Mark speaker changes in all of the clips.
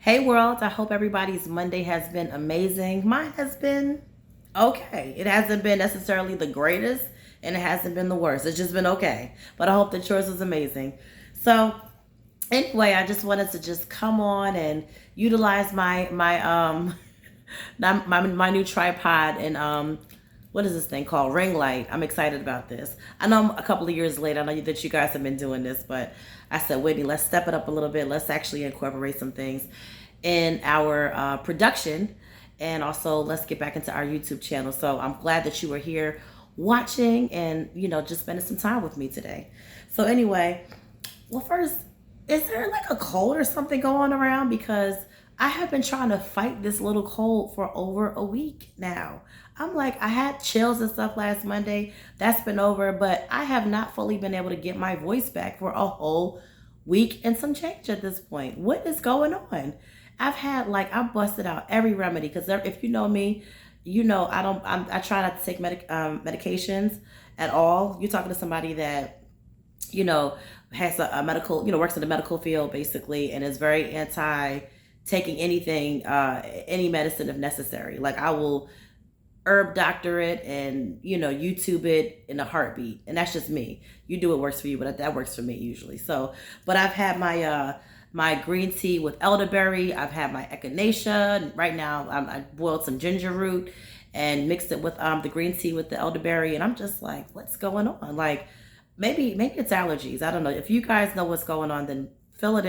Speaker 1: Hey world, I hope everybody's Monday has been amazing. Mine has been okay. It hasn't been necessarily the greatest and it hasn't been the worst. It's just been okay. But I hope that yours was amazing. So anyway, I just wanted to just come on and utilize my my new tripod and what is this thing called? Ring light. I'm excited about this. I know I'm a couple of years later. I know that you guys have been doing this, but I said, Whitney, let's step it up a little bit. Let's actually incorporate some things in our production, and also let's get back into our YouTube channel. So I'm glad that you were here watching and just spending some time with me today. So anyway, well, first, is there like a cold or something going around? Because I have been trying to fight this little cold for over a week now. I'm like, I had chills and stuff last Monday. That's been over, but I have not fully been able to get my voice back for a whole week and some change at this point. What is going on? I've busted out every remedy because if you know me, I try not to take medications at all. You're talking to somebody that has a medical, works in the medical field basically, and is very anti taking anything, any medicine if necessary. Like I will herb doctor it and YouTube it in a heartbeat, and that's just me. You do what works for you, but that works for me usually. So, but I've had my green tea with elderberry. I've had my echinacea. Right now, I boiled some ginger root and mixed it with the green tea with the elderberry, and I'm just like, what's going on? Like maybe it's allergies. I don't know. If you guys know what's going on, then fill it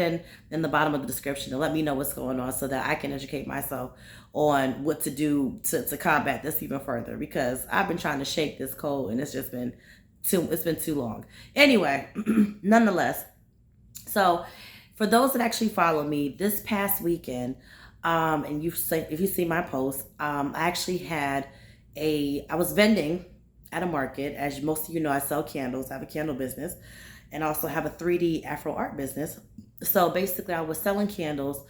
Speaker 1: in the bottom of the description and let me know what's going on so that I can educate myself on what to do to combat this even further, because I've been trying to shake this cold and it's been too long. Anyway, nonetheless, so for those that actually follow me this past weekend, and if you see my post, I actually I was vending at a market. As most of you know, I sell candles. I have a candle business and also have a 3D Afro art business. So basically I was selling candles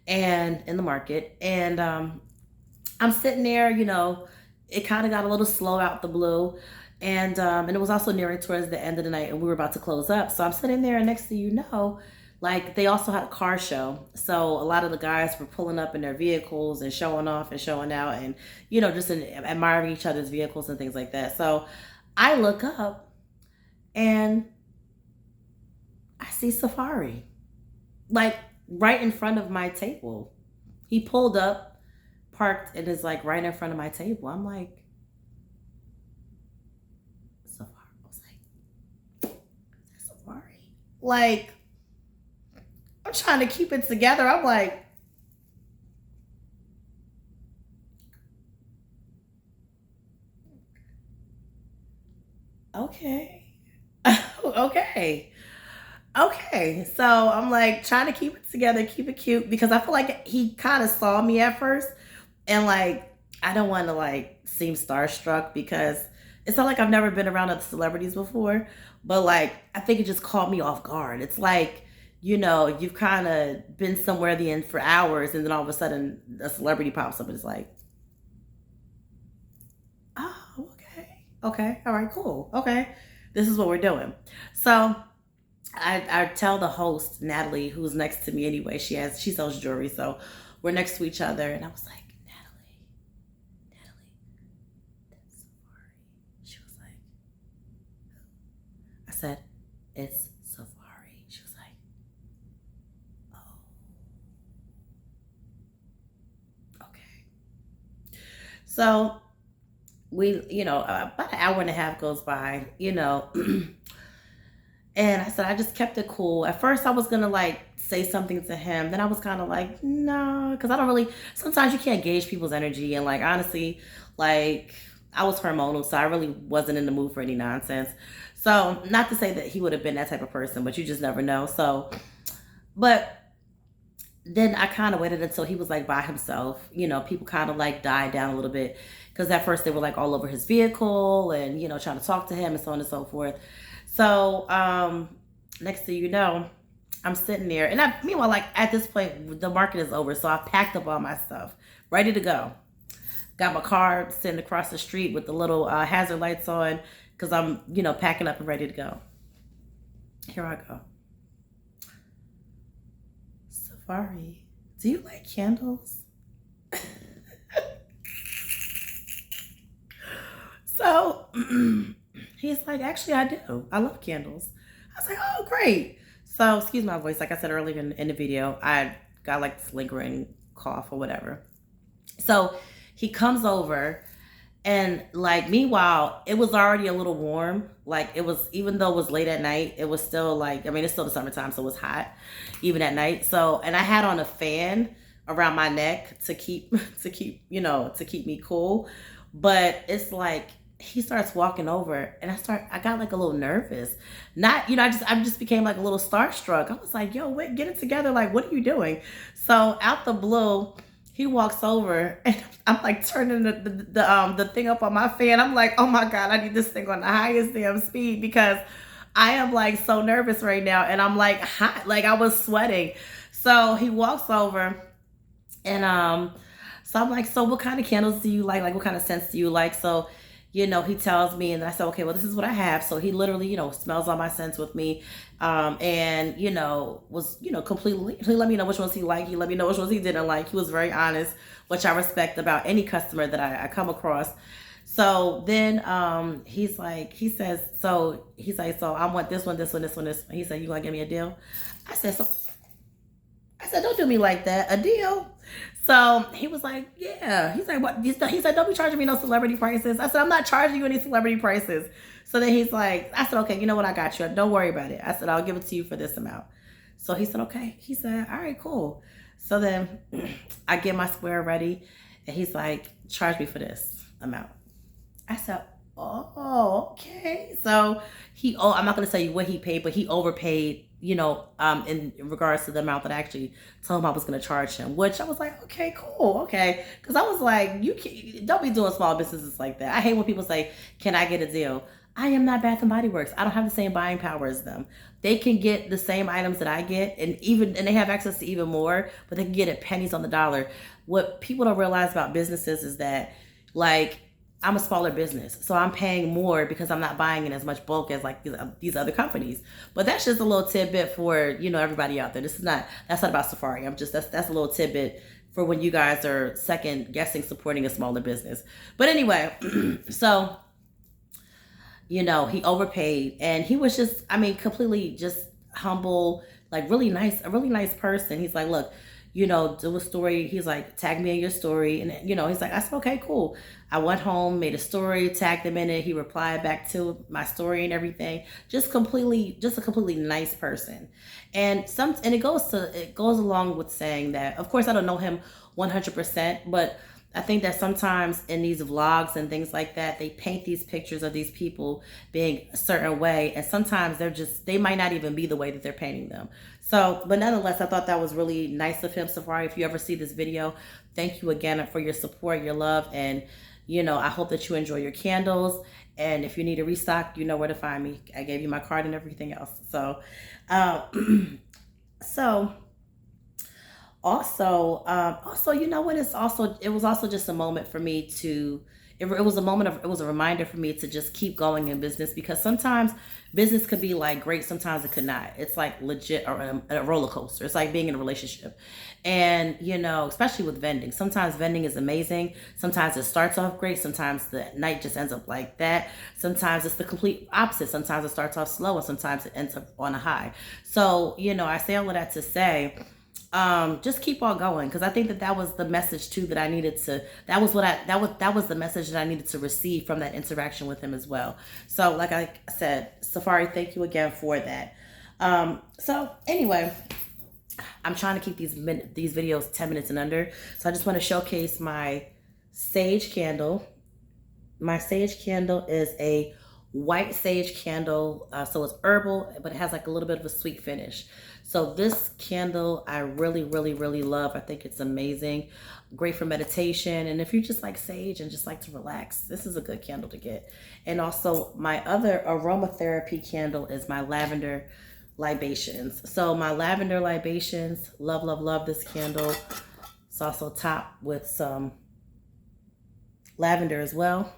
Speaker 1: and in the market, and I'm sitting there, it kind of got a little slow out the blue, and it was also nearing towards the end of the night and we were about to close up. So I'm sitting there, and next thing you know, like they also had a car show. So a lot of the guys were pulling up in their vehicles and showing off and showing out and, just admiring each other's vehicles and things like that. So I look up and I see Safaree, like right in front of my table. He pulled up, parked, and is like right in front of my table. I'm like, Safaree. I was like, Safaree? Like, I'm trying to keep it together. I'm like, okay. Okay. Okay. So I'm like trying to keep it together, keep it cute, because I feel like he kind of saw me at first, and like I don't want to like seem starstruck because it's not like I've never been around other celebrities before, but like I think it just caught me off guard. It's like, you've kind of been somewhere the end for hours, and then all of a sudden a celebrity pops up and it's like, oh, okay. Okay. All right, cool. Okay. This is what we're doing. So I tell the host, Natalie, who's next to me anyway, she sells jewelry, so we're next to each other, and I was like, Natalie, that's Safaree. She was like, I said, it's Safaree. She was like, oh, okay. So we, about an hour and a half goes by, and I said, I just kept it cool. At first, I was going to like say something to him. Then I was kind of like, no, because I don't really, sometimes you can't gauge people's energy. And like, honestly, like I was hormonal, so I really wasn't in the mood for any nonsense. So, not to say that he would have been that type of person, but you just never know. So, but then I kind of waited until he was like by himself. People kind of like died down a little bit because at first they were like all over his vehicle and, trying to talk to him and so on and so forth. So, next thing you know, I'm sitting there, and meanwhile, like at this point, the market is over. So I packed up all my stuff, ready to go. Got my car sitting across the street with the little hazard lights on because I'm, packing up and ready to go. Here I go. Safaree, do you like candles? So he's like, actually, I do. I love candles. I was like, oh, great. So, excuse my voice. Like I said earlier in the video, I got like this lingering cough or whatever. So he comes over, and like, meanwhile, it was already a little warm. Like, it was, even though it was late at night, it was still like, I mean, it's still the summertime, so it was hot even at night. So, and I had on a fan around my neck to keep me cool. But it's like, he starts walking over, and I got like a little nervous. Not, I just became like a little starstruck. I was like, yo, wait, get it together. Like, what are you doing? So out the blue, he walks over, and I'm like turning the thing up on my fan. I'm like, oh my God, I need this thing on the highest damn speed, because I am like so nervous right now, and I'm like hot, like I was sweating. So he walks over, and so I'm like, so what kind of candles do you like? Like, what kind of scents do you like? So, he tells me, and I said, okay, well, this is what I have. So he literally, smells all my scents with me. And, was, completely, he let me know which ones he liked. He let me know which ones he didn't like. He was very honest, which I respect about any customer that I come across. So then he's like, so I want this one, this one, this one, this one. He said, you gonna give me a deal? I said, don't do me like that. A deal? So he was like, yeah. He's like, what? He said, don't be charging me no celebrity prices. I said, I'm not charging you any celebrity prices. So then he's like, I said, okay, you know what? I got you. Don't worry about it. I said, I'll give it to you for this amount. So he said, okay. He said, all right, cool. So then I get my square ready, and he's like, charge me for this amount. I said, oh, okay. So I'm not going to tell you what he paid, but he overpaid, in regards to the amount that I actually told him I was going to charge him, which I was like, okay, cool. Okay. Cause I was like, don't be doing small businesses like that. I hate when people say, can I get a deal? I am not Bath and Body Works. I don't have the same buying power as them. They can get the same items that I get, and they have access to even more, but they can get it pennies on the dollar. What people don't realize about businesses is that, like, I'm a smaller business, so I'm paying more because I'm not buying in as much bulk as like these other companies. But that's just a little tidbit for everybody out there. That's not about Safaree. That's a little tidbit for when you guys are second guessing supporting a smaller business. But anyway, so he overpaid, and he was just, completely just humble, like a really nice person. He's like, look, do a story. He's like, tag me in your story. And, he's like, I said, okay, cool. I went home, made a story, tagged him in it. He replied back to my story and everything. Just a completely nice person. And it goes along with saying that, of course, I don't know him 100%, but I think that sometimes in these vlogs and things like that, they paint these pictures of these people being a certain way, and sometimes they might not even be the way that they're painting them. So, but nonetheless, I thought that was really nice of him, Safaree. If you ever see this video, thank you again for your support, your love, and I hope that you enjoy your candles. And if you need a restock, you know where to find me. I gave you my card and everything else. So, Also, you know what? It was also just a moment for me to. It was a reminder for me to just keep going in business, because sometimes business could be like great, sometimes it could not. It's like legit or a roller coaster. It's like being in a relationship, and especially with vending. Sometimes vending is amazing. Sometimes it starts off great. Sometimes the night just ends up like that. Sometimes it's the complete opposite. Sometimes it starts off slow, and sometimes it ends up on a high. So I say all of that to say, just keep on going, because I think that was the message too that I needed to. That was the message that I needed to receive from that interaction with him as well. So, like I said, Safaree, thank you again for that. So anyway, I'm trying to keep these videos 10 minutes and under. So I just want to showcase my sage candle. My sage candle is a white sage candle, so it's herbal, but it has like a little bit of a sweet finish. So this candle I really, really, really love. I think it's amazing, great for meditation, and if you just like sage and just like to relax, this is a good candle to get. And also my other aromatherapy candle is my lavender libations. So my lavender libations, love, love, love this candle. It's also topped with some lavender as well.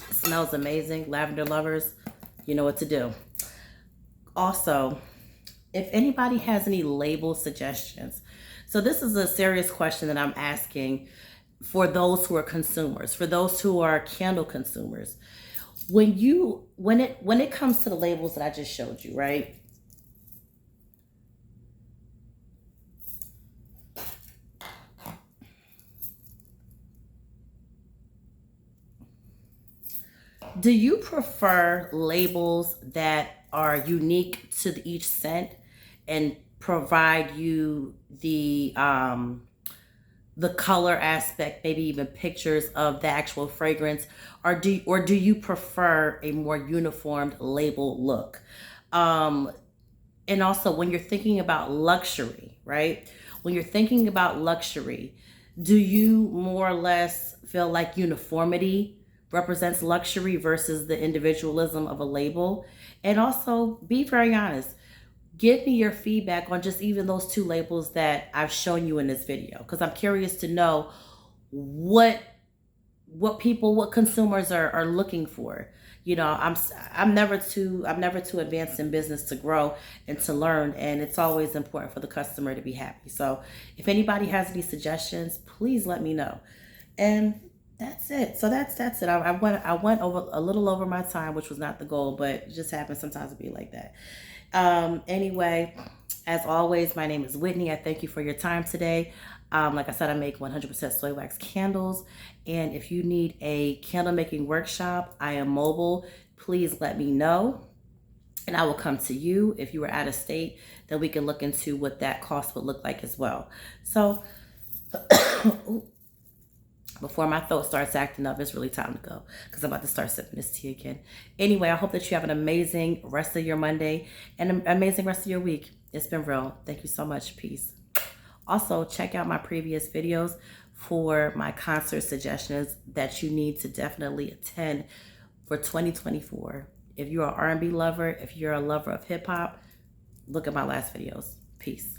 Speaker 1: It smells amazing. Lavender lovers, you know what to do. Also, if anybody has any label suggestions, So this is a serious question that I'm asking for those who are consumers, for those who are candle consumers. When it comes to the labels that I just showed you, right? Do you prefer labels that are unique to each scent and provide you the color aspect, maybe even pictures of the actual fragrance, or do you prefer a more uniformed label look? Um, and also, when you're thinking about luxury, right? When you're thinking about luxury, do you more or less feel like uniformity represents luxury versus the individualism of a label? And also, be very honest. Give me your feedback on just even those two labels that I've shown you in this video, because I'm curious to know what what consumers are looking for. You know, I'm never too advanced in business to grow and to learn, and it's always important for the customer to be happy. So if anybody has any suggestions, please let me know. And that's it. So that's it. I went over a little over my time, which was not the goal, but it just happens sometimes to be like that. Anyway, as always, my name is Whitney. I thank you for your time today. Like I said, I make 100% soy wax candles. And if you need a candle making workshop, I am mobile. Please let me know, and I will come to you. If you are out of state, then we can look into what that cost would look like as well. So before my throat starts acting up, it's really time to go because I'm about to start sipping this tea again. Anyway, I hope that you have an amazing rest of your Monday and an amazing rest of your week. It's been real. Thank you so much. Peace. Also, check out my previous videos for my concert suggestions that you need to definitely attend for 2024. If you're an R&B lover, if you're a lover of hip hop, look at my last videos. Peace.